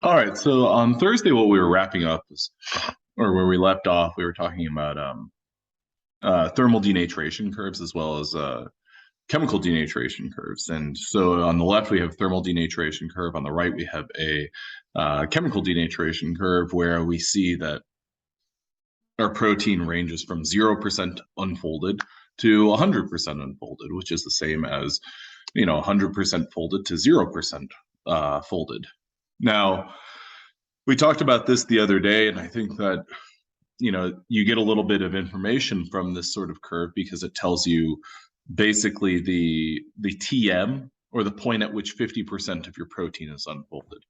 All right, so on Thursday, what we were wrapping up was, or where we left off, we were talking about thermal denaturation curves as well as chemical denaturation curves. And so on the left, we have thermal denaturation curve. On the right, we have a chemical denaturation curve where we see that our protein ranges from 0% unfolded to 100% unfolded, which is the same as, 100% folded to 0% folded. Now, we talked about this the other day, and I think that you get a little bit of information from this sort of curve because it tells you basically the TM, or the point at which 50% of your protein is unfolded.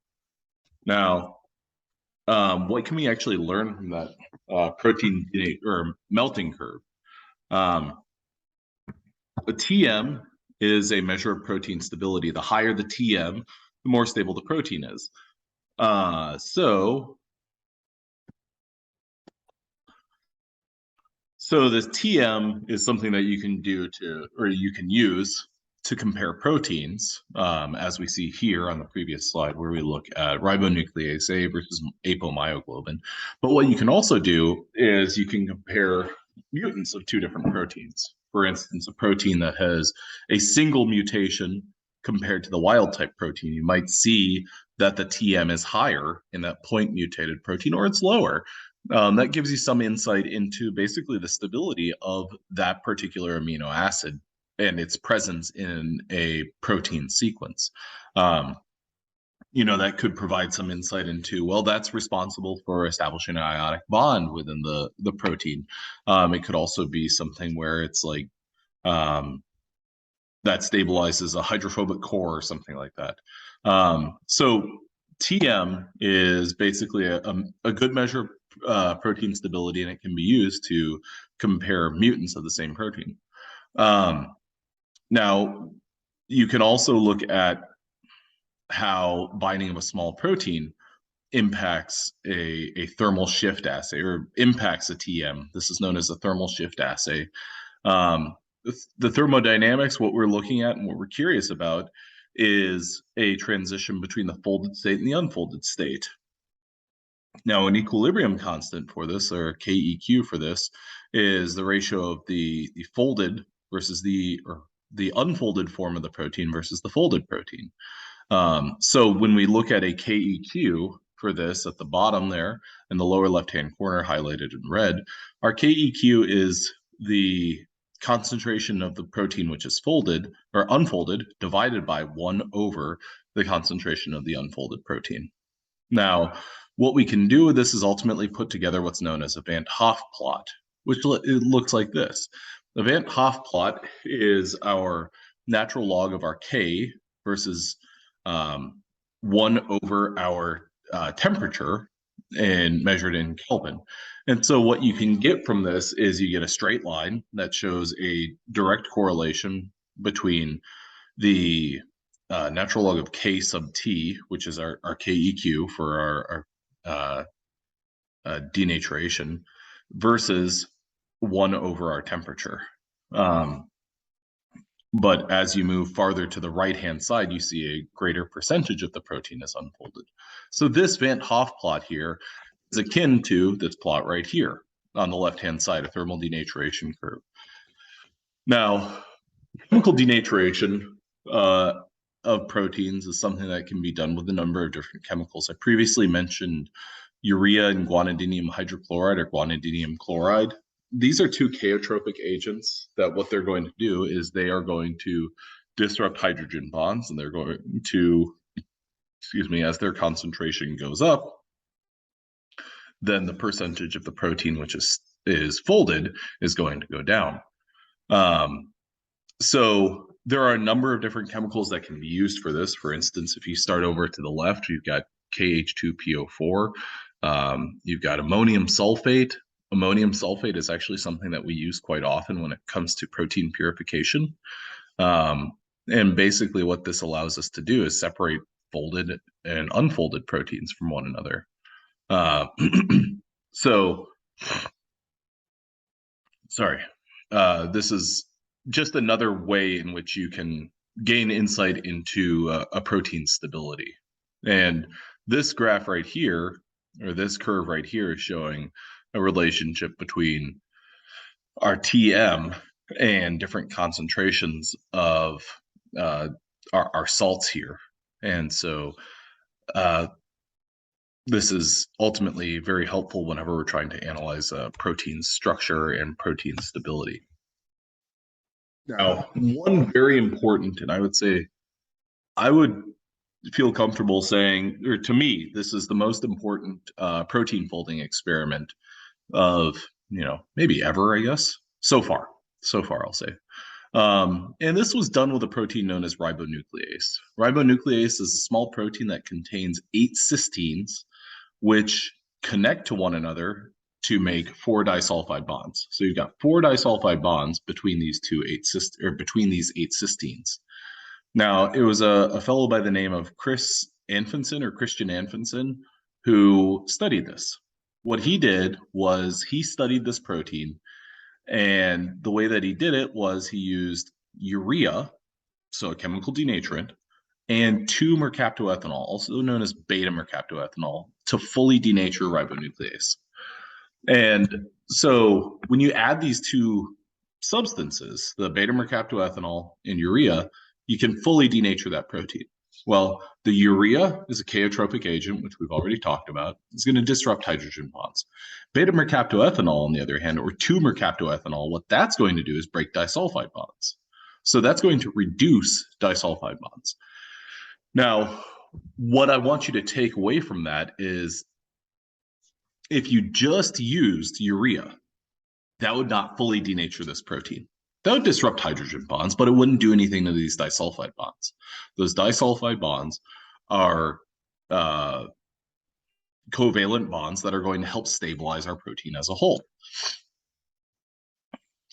Now, what can we actually learn from that protein or melting curve? The TM is a measure of protein stability. The higher the TM, the more stable the protein is. So this TM is something that you can do or you can use to compare proteins, as we see here on the previous slide, where we look at ribonuclease A versus apomyoglobin. But what you can also do is you can compare mutants of two different proteins. For instance, a protein that has a single mutation compared to the wild type protein, you might see that the TM is higher in that point mutated protein, or it's lower. That gives you some insight into basically the stability of that particular amino acid and its presence in a protein sequence. That could provide some insight into, well, that's responsible for establishing an ionic bond within the protein. It could also be something where it's like that stabilizes a hydrophobic core or something like that. So TM is basically a good measure of protein stability, and it can be used to compare mutants of the same protein. Now, you can also look at how binding of a small protein impacts a thermal shift assay, or impacts a TM. This is known as a thermal shift assay. The thermodynamics, what we're looking at and what we're curious about, is a transition between the folded state and the unfolded state. Now, an equilibrium constant for this, or KEQ for this, is the ratio of the folded versus the unfolded form of the protein versus the folded protein. So when we look at a KEQ for this at the bottom there in the lower left-hand corner highlighted in red, our KEQ is the concentration of the protein which is folded or unfolded divided by 1 over the concentration of the unfolded protein. Now, what we can do with this is ultimately put together what's known as a Van 't Hoff plot, which it looks like this. The Van 't Hoff plot is our natural log of our K versus 1 over our temperature, and measured in Kelvin. And so what you can get from this is you get a straight line that shows a direct correlation between the natural log of K sub T, which is our KEQ for our denaturation, versus 1 over our temperature. But as you move farther to the right-hand side, you see a greater percentage of the protein is unfolded. So this Van 't Hoff plot here is akin to this plot right here on the left-hand side, a thermal denaturation curve. Now, chemical denaturation of proteins is something that can be done with a number of different chemicals. I previously mentioned urea and guanidinium hydrochloride, or guanidinium chloride. These are two chaotropic agents that what they're going to do is they are going to disrupt hydrogen bonds, and they're going to, as their concentration goes up, then the percentage of the protein which is folded is going to go down. So there are a number of different chemicals that can be used for this. For instance, if you start over to the left, you've got KH2PO4, you've got ammonium sulfate. Ammonium sulfate is actually something that we use quite often when it comes to protein purification. And basically what this allows us to do is separate folded and unfolded proteins from one another. This is just another way in which you can gain insight into a protein stability. And this graph right here, or this curve right here, is showing a relationship between our TM and different concentrations of our salts here. And so this is ultimately very helpful whenever we're trying to analyze protein structure and protein stability. Now, one very important, and I would say I would feel comfortable saying, or to me, this is the most important protein folding experiment of, maybe ever, I guess. So far, I'll say. And this was done with a protein known as ribonuclease. Ribonuclease is a small protein that contains 8 cysteines, which connect to one another to make 4 disulfide bonds. So you've got 4 disulfide bonds between these 8 cysteines. Now, it was a fellow by the name of Christian Anfinsen who studied this. What he did was he studied this protein, and the way that he did it was he used urea, so a chemical denaturant, and 2-mercaptoethanol, also known as beta-mercaptoethanol, to fully denature ribonuclease. And so when you add these two substances, the beta-mercaptoethanol and urea, you can fully denature that protein. Well, the urea is a chaotropic agent, which we've already talked about. It's going to disrupt hydrogen bonds. Beta-mercaptoethanol, on the other hand, or 2-mercaptoethanol, what that's going to do is break disulfide bonds. So that's going to reduce disulfide bonds. Now, what I want you to take away from that is if you just used urea, that would not fully denature this protein. That would disrupt hydrogen bonds, but it wouldn't do anything to these disulfide bonds. Those disulfide bonds are covalent bonds that are going to help stabilize our protein as a whole.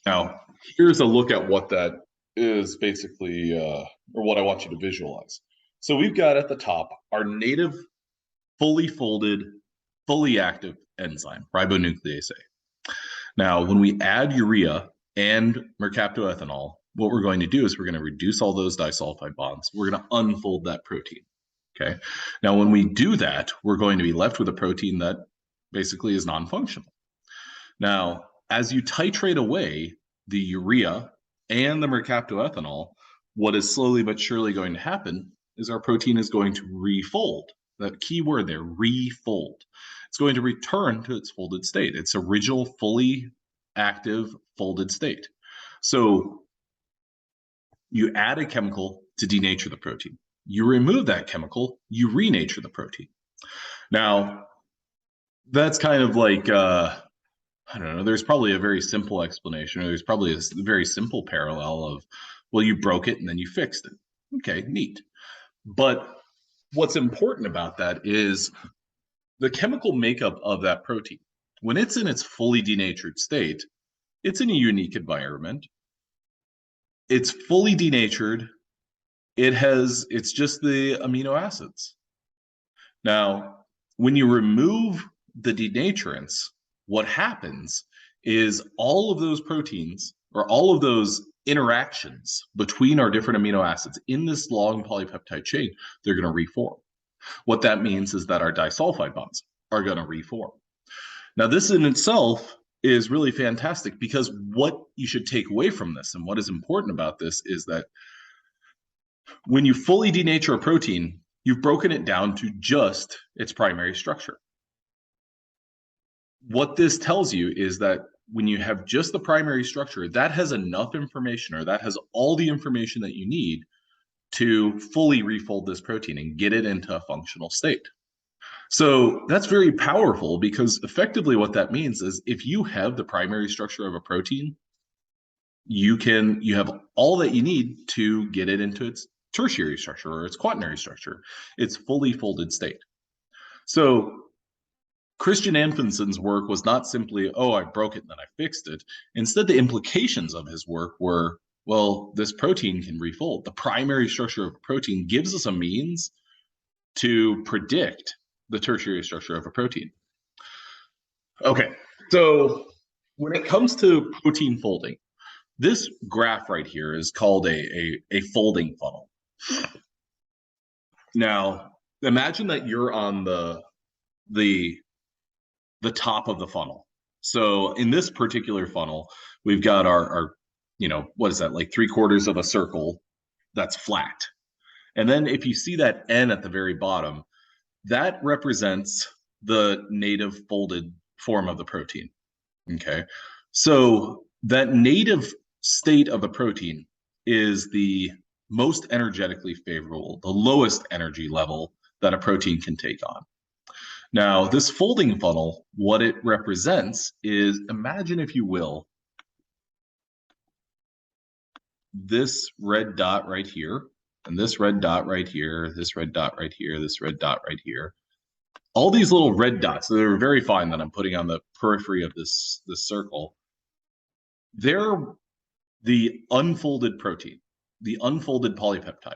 Now, here's a look at what that is basically, or what I want you to visualize. So we've got at the top our native, fully folded, fully active enzyme, ribonuclease A. Now, when we add urea and mercaptoethanol, what we're going to do is we're going to reduce all those disulfide bonds. We're going to unfold that protein. Okay. Now, when we do that, we're going to be left with a protein that basically is non-functional. Now, as you titrate away the urea and the mercaptoethanol, what is slowly but surely going to happen is our protein is going to refold. That key word there, refold. It's going to return to its folded state, its original fully active folded state. So you add a chemical to denature the protein. You remove that chemical, you renature the protein. Now, that's kind of like, I don't know, there's probably a very simple explanation, or there's probably a very simple parallel of, well, you broke it and then you fixed it. Okay, neat. But what's important about that is the chemical makeup of that protein. When it's in its fully denatured state, it's in a unique environment. It's fully denatured. It's just the amino acids. Now, when you remove the denaturants, what happens is all of those proteins, or all of those interactions between our different amino acids in this long polypeptide chain, they're going to reform. What that means is that our disulfide bonds are going to reform. Now, this in itself is really fantastic, because what you should take away from this, and what is important about this, is that when you fully denature a protein, you've broken it down to just its primary structure. What this tells you is that when you have just the primary structure, that has enough information, or that has all the information that you need to fully refold this protein and get it into a functional state. So that's very powerful, because effectively what that means is if you have the primary structure of a protein, you have all that you need to get it into its tertiary structure, or its quaternary structure, its fully folded state. So Christian Anfinsen's work was not simply, oh, I broke it and then I fixed it. Instead, the implications of his work were, well, this protein can refold. The primary structure of a protein gives us a means to predict the tertiary structure of a protein. Okay, so when it comes to protein folding, this graph right here is called a folding funnel. Now, imagine that you're on the top of the funnel. So in this particular funnel, we've got our what is that, like 3/4 of a circle that's flat. And then if you see that N at the very bottom, that represents the native folded form of the protein. Okay. So that native state of the protein is the most energetically favorable, the lowest energy level that a protein can take on. Now, this folding funnel, what it represents is, imagine, if you will, this red dot right here, and this red dot right here, this red dot right here, this red dot right here. All these little red dots, they're very fine that I'm putting on the periphery of this circle. They're the unfolded protein, the unfolded polypeptide.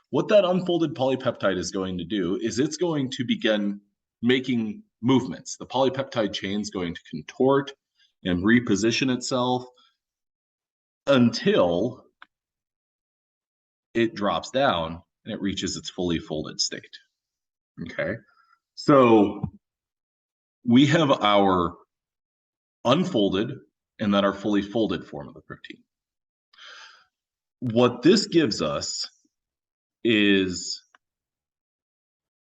What that unfolded polypeptide is going to do is it's going to begin making movements. The polypeptide chain is going to contort and reposition itself until it drops down and it reaches its fully folded state. Okay, so we have our unfolded and then our fully folded form of the protein. What this gives us is,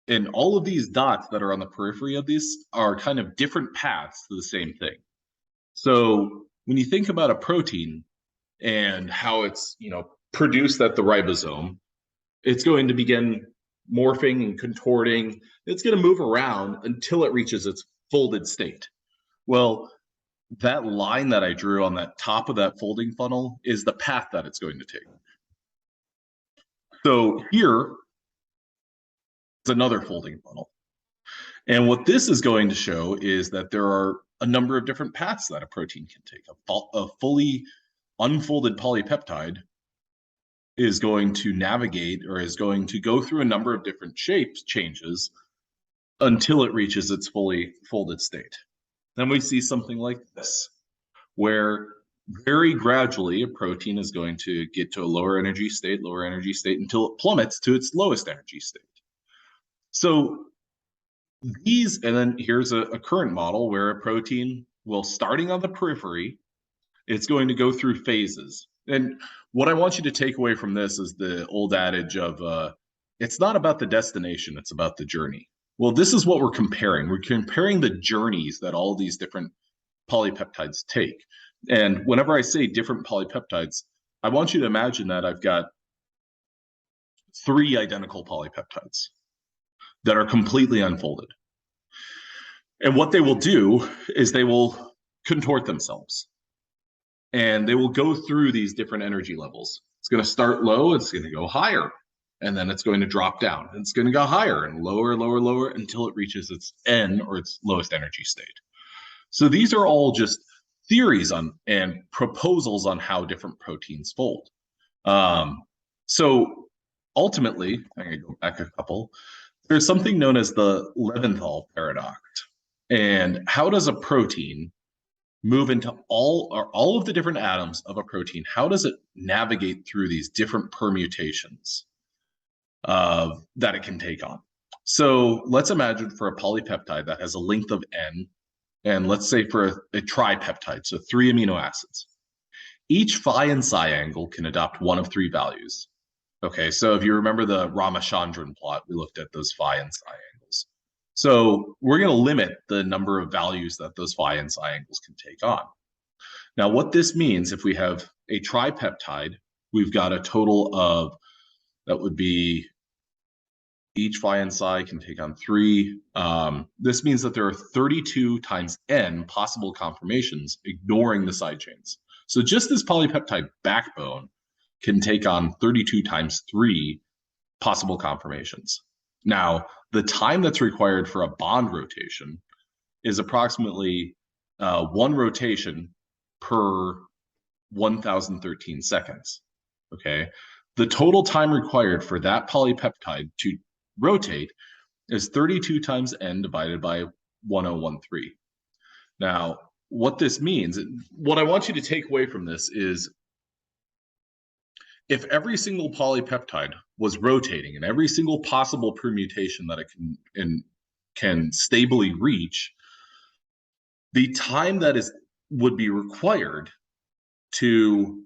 and all of these dots that are on the periphery of these are kind of different paths to the same thing. So when you think about a protein and how it's produced at the ribosome, it's going to begin morphing and contorting. It's going to move around until it reaches its folded state. Well, that line that I drew on that top of that folding funnel is the path that it's going to take. So here is another folding funnel. And what this is going to show is that there are a number of different paths that a protein can take. A fully unfolded polypeptide is going to navigate, or is going to go through a number of different shapes changes until it reaches its fully folded state. Then we see something like this, where very gradually a protein is going to get to a lower energy state until it plummets to its lowest energy state. So these, and then here's a current model where a protein will, starting on the periphery, it's going to go through phases. And what I want you to take away from this is the old adage of it's not about the destination, it's about the journey. Well, this is what we're comparing. We're comparing the journeys that all these different polypeptides take. And whenever I say different polypeptides, I want you to imagine that I've got 3 identical polypeptides that are completely unfolded. And what they will do is they will contort themselves. And they will go through these different energy levels. It's going to start low, it's going to go higher, and then it's going to drop down. And it's going to go higher and lower, lower, lower until it reaches its N, or its lowest energy state. So these are all just theories on and proposals on how different proteins fold. So ultimately, I'm going to go back a couple. There's something known as the Levinthal Paradox. And how does a protein move into all of the different atoms of a protein? How does it navigate through these different permutations that it can take on? So let's imagine for a polypeptide that has a length of N, and let's say for a tripeptide, so 3 amino acids. Each phi and psi angle can adopt one of 3 values. Okay, so if you remember the Ramachandran plot, we looked at those phi and psi angles. So we're going to limit the number of values that those phi and psi angles can take on. Now, what this means, if we have a tripeptide, we've got a total of, that would be, each phi and psi can take on 3. This means that there are 32 times n possible conformations, ignoring the side chains. So just this polypeptide backbone can take on 32 times 3 possible conformations. Now, the time that's required for a bond rotation is approximately 1 rotation per 1,013 seconds. Okay, the total time required for that polypeptide to rotate is 32 times n divided by 1013. Now, what this means, what I want you to take away from this is, if every single polypeptide was rotating and every single possible permutation that it can stably reach, the time that would be required to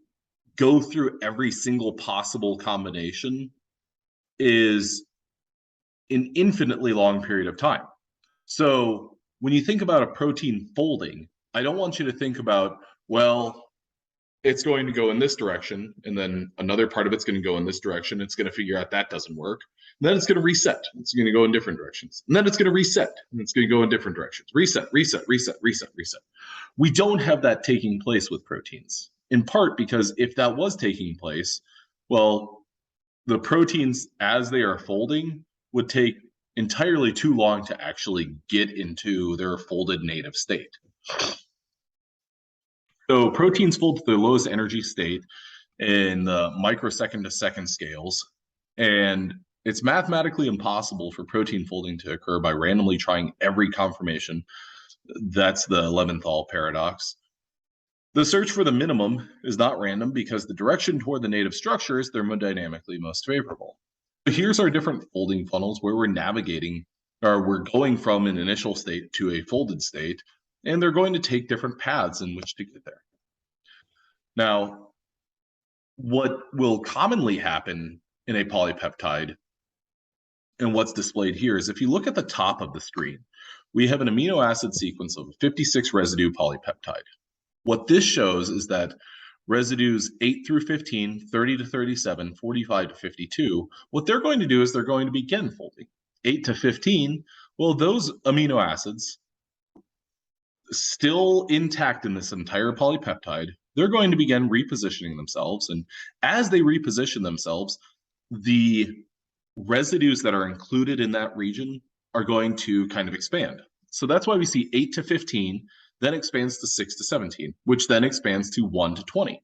go through every single possible combination is an infinitely long period of time. So when you think about a protein folding, I don't want you to think about, well, it's going to go in this direction, and then another part of it's going to go in this direction. It's going to figure out that doesn't work. And then it's going to reset. It's going to go in different directions. And then it's going to reset, and it's going to go in different directions. Reset, reset, reset, reset, reset. We don't have that taking place with proteins, in part because if that was taking place, well, the proteins as they are folding would take entirely too long to actually get into their folded native state. So proteins fold to their lowest energy state in the microsecond to second scales, and it's mathematically impossible for protein folding to occur by randomly trying every conformation. That's the Levinthal Paradox. The search for the minimum is not random because the direction toward the native structure is thermodynamically most favorable. So here's our different folding funnels where we're navigating, or we're going from an initial state to a folded state, and they're going to take different paths in which to get there. Now, what will commonly happen in a polypeptide, and what's displayed here, is if you look at the top of the screen, we have an amino acid sequence of a 56 residue polypeptide. What this shows is that residues 8 through 15, 30 to 37, 45 to 52, what they're going to do is they're going to begin folding. 8 to 15, well, those amino acids still intact in this entire polypeptide, they're going to begin repositioning themselves. And as they reposition themselves, the residues that are included in that region are going to kind of expand. So that's why we see 8 to 15, then expands to 6 to 17, which then expands to 1 to 20.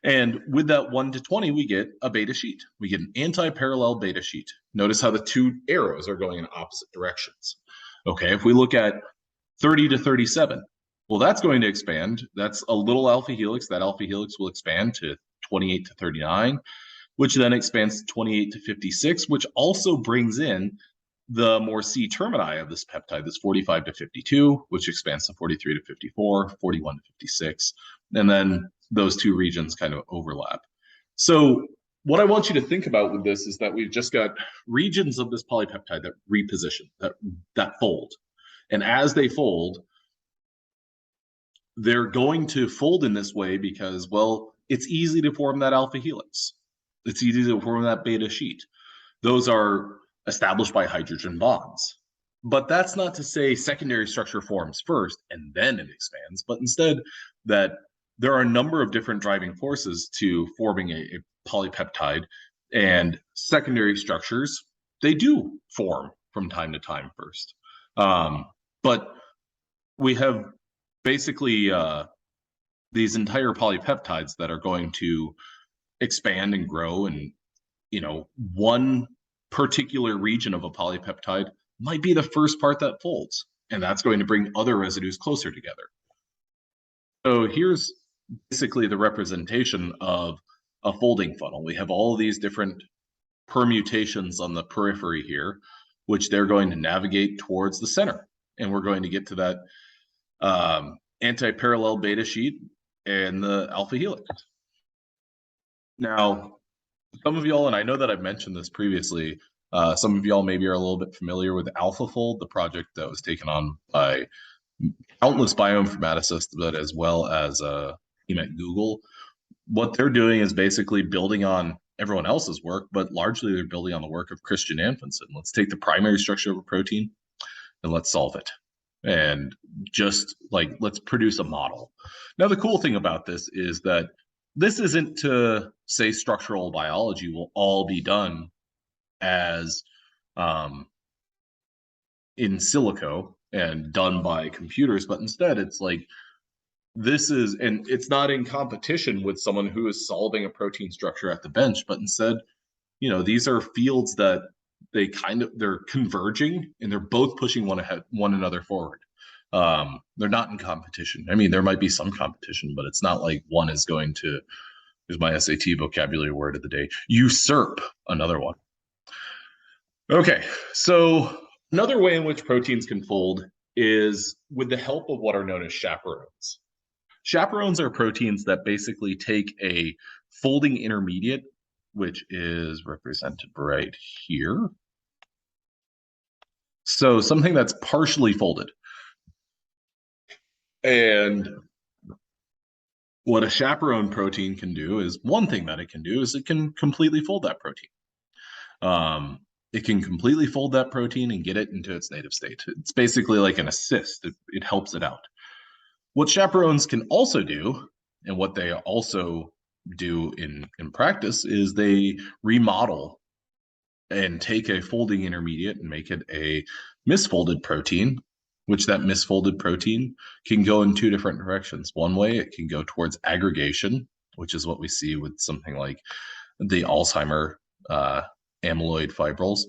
And with that 1 to 20, we get a beta sheet. We get an anti-parallel beta sheet. Notice how the two arrows are going in opposite directions. Okay, if we look at 30 to 37, well, that's going to expand. That's a little alpha helix. That alpha helix will expand to 28 to 39, which then expands to 28 to 56, which also brings in the more C termini of this peptide, this 45 to 52, which expands to 43 to 54, 41 to 56, and then those two regions kind of overlap. So what I want you to think about with this is that we've just got regions of this polypeptide that reposition, that fold. And as they fold, they're going to fold in this way because, well, it's easy to form that alpha helix. It's easy to form that beta sheet. Those are established by hydrogen bonds. But that's not to say secondary structure forms first and then it expands, but instead that there are a number of different driving forces to forming a polypeptide, and secondary structures, they do form from time to time first. But we have basically these entire polypeptides that are going to expand and grow, and one particular region of a polypeptide might be the first part that folds, and that's going to bring other residues closer together. So here's basically the representation of a folding funnel. We have all of these different permutations on the periphery here, which they're going to navigate towards the center, and we're going to get to that anti-parallel beta sheet and the alpha helix. Now, some of y'all, and I know that I've mentioned this previously, some of y'all maybe are a little bit familiar with AlphaFold, the project that was taken on by countless bioinformaticists, but as well as team at Google. What they're doing is basically building on everyone else's work, but largely they're building on the work of Christian Anfinsen. Let's take the primary structure of a protein and let's solve it. And just like, let's produce a model. Now, the cool thing about this is that this isn't to say structural biology will all be done as in silico and done by computers, but instead it's like, this is, and it's not in competition with someone who is solving a protein structure at the bench, but instead, these are fields that they're converging and they're both pushing one another forward. They're not in competition. I mean, there might be some competition, but it's not like one is going to Here's my SAT vocabulary word of the day. Usurp, another one. Okay, so another way in which proteins can fold is with the help of what are known as chaperones. Chaperones are proteins that basically take a folding intermediate, which is represented right here. So something that's partially folded. And what a chaperone protein can do is, one thing that it can do is it can completely fold that protein. It can completely fold that protein and get it into its native state. It's basically like an assist. It helps it out. What chaperones can also do, and what they also do in practice, is they remodel and take a folding intermediate and make it a misfolded protein, which that misfolded protein can go in two different directions. One way, it can go towards aggregation, which is what we see with something like the Alzheimer amyloid fibrils,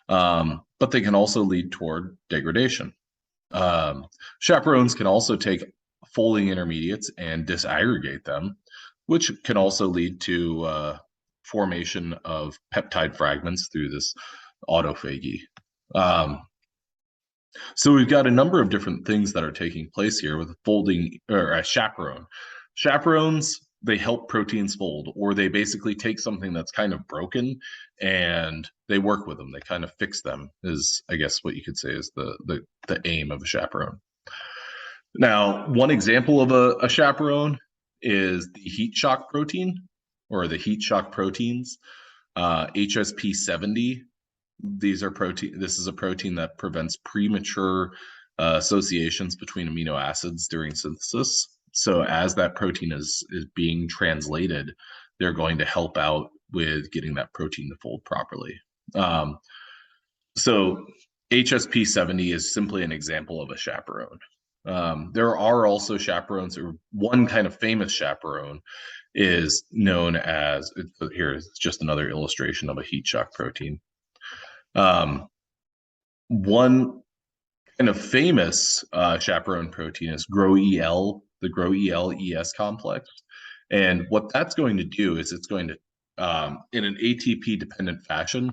but they can also lead toward degradation. Chaperones can also take folding intermediates and disaggregate them, which can also lead to formation of peptide fragments through this autophagy. So we've got a number of different things that are taking place here with folding or a chaperone. Chaperones, they help proteins fold, or they basically take something that's kind of broken and they work with them. They kind of fix them, is I guess what you could say is the aim of a chaperone. Now, one example of a chaperone is the heat shock protein, or the heat shock proteins, HSP70. This is a protein that prevents premature associations between amino acids during synthesis. So as that protein is being translated, they're going to help out with getting that protein to fold properly. So HSP70 is simply an example of a chaperone. There are also chaperones, or one kind of famous chaperone is known as, here is just another illustration of a heat shock protein. One kind of famous chaperone protein is GRO-EL, the GRO-EL-ES complex. And what that's going to do is it's going to, in an ATP-dependent fashion,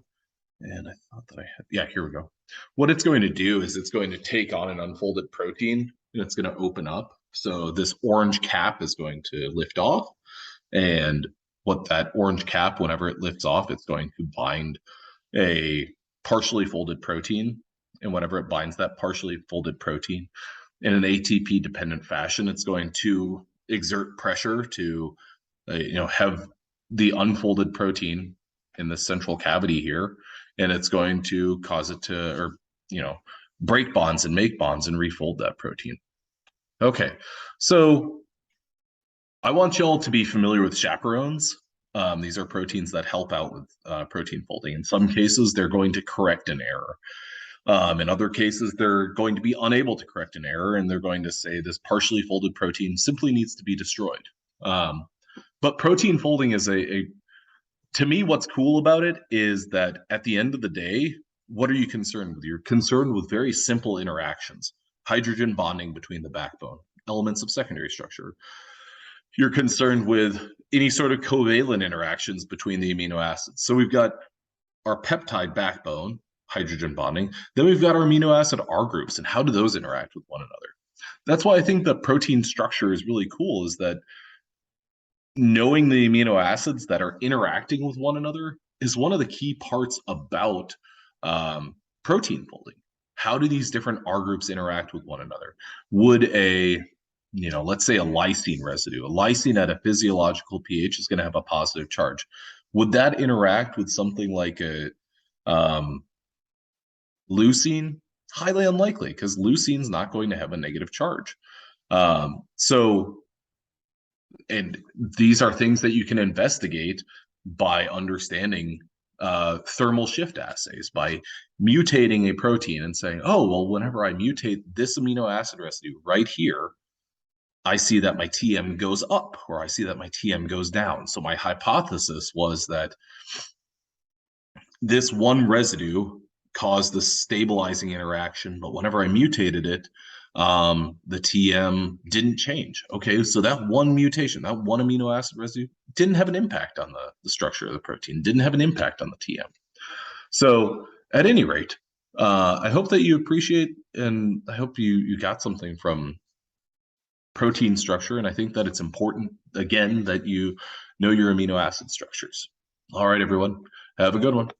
and I thought that I had, yeah, here we go. What it's going to do is it's going to take on an unfolded protein, and it's going to open up. So this orange cap is going to lift off. And what that orange cap, whenever it lifts off, it's going to bind a partially folded protein. And whenever it binds that partially folded protein in an ATP dependent fashion, it's going to exert pressure to have the unfolded protein in the central cavity here, and it's going to cause it to, break bonds and make bonds and refold that protein. Okay, so I want y'all to be familiar with chaperones. These are proteins that help out with protein folding. In some cases, they're going to correct an error. In other cases, they're going to be unable to correct an error, and they're going to say this partially folded protein simply needs to be destroyed. But protein folding is to me, what's cool about it is that at the end of the day, what are you concerned with? You're concerned with very simple interactions, hydrogen bonding between the backbone, elements of secondary structure. You're concerned with any sort of covalent interactions between the amino acids. So we've got our peptide backbone, hydrogen bonding. Then we've got our amino acid R groups, and how do those interact with one another? That's why I think the protein structure is really cool, is that knowing the amino acids that are interacting with one another is one of the key parts about protein folding. How do these different R groups interact with one another? Would let's say a lysine residue, a lysine at a physiological pH is going to have a positive charge. Would that interact with something like a leucine? Highly unlikely, because leucine's not going to have a negative charge. And these are things that you can investigate by understanding thermal shift assays, by mutating a protein and saying, oh, well, whenever I mutate this amino acid residue right here, I see that my TM goes up, or I see that my TM goes down. So my hypothesis was that this one residue caused the stabilizing interaction, but whenever I mutated it, The TM didn't change. Okay, so that one mutation, that one amino acid residue, didn't have an impact on the structure of the protein, didn't have an impact on the TM. So at any rate, I hope that you appreciate, and I hope you got something from protein structure. And I think that it's important, again, that you know your amino acid structures. All right, everyone, have a good one.